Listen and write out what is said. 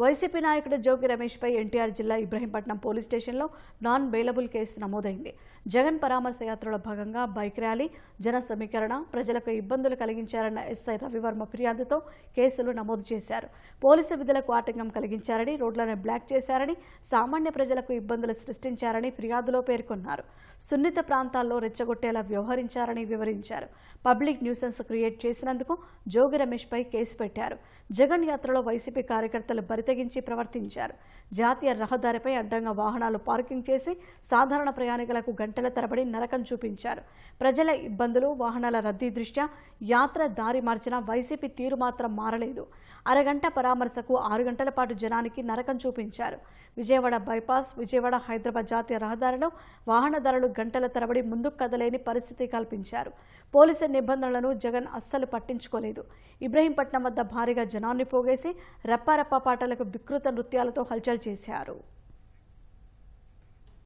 YCP నాయకుడు జోగి రమేష్పై ఎన్టీఆర్ జిల్లా Ibrahimpatnam police స్టేషన్లో నాన్ బెయిలబుల్ కేసు నమోదైంది. జగన్ పరామర్శ యాత్రలో భాగంగా బైక్ ర్యాలీ, జన సమీకరణ, ప్రజలకు ఇబ్బందులు కలిగించారన్న ఎస్ఐ రవివర్మ ఫిర్యాదుతో కేసులు నమోదు చేశారు. పోలీసు విధులకు ఆటంకం కలిగించారని, రోడ్లను బ్లాక్ చేశారని, సామాన్య ప్రజలకు ఇబ్బందులు సృష్టించారని ఫిర్యాదులో పేర్కొన్నారు. సున్నిత ప్రాంతాల్లో రెచ్చగొట్టేలా వ్యవహరించారని వివరించారు. పబ్లిక్ న్యూసెన్స్ క్రియేట్ చేసినందుకు జోగి రమేష్పై కేసు పెట్టారు. జగన్ యాత్రలో వైసీపీ కార్యకర్తలు బరితెగించి ప్రవర్తించారు. జాతీయ రహదారిపై అడ్డంగా వాహనాలు పార్కింగ్ చేసి సాధారణ ప్రయాణికులకు గంటల తరబడి నరకం చూపించారు. ప్రజల ఇబ్బందులు, వాహనాల రద్దీ దృష్ట్యా యాత్ర దారి మార్చిన వైసీపీ తీరు మాత్రం మారలేదు. అరగంట పరామర్శకు 6 గంటల పాటు జనానికి నరకం చూపించారు. విజయవాడ బైపాస్, విజయవాడ హైదరాబాద్ జాతీయ రహదారిలో వాహనదారులు గంటల తరబడి ముందుకు కదలేని పరిస్థితి కల్పించారు. పోలీసు నిబంధనలను జగన్ అస్సలు పట్టించుకోలేదు. ఇబ్రహీంపట్నం వద్ద భారీగా జనాన్ని పోగేసి రప్పారప్ప పాటలకు వికృత నృత్యాలతో హల్చల్ చేశారు.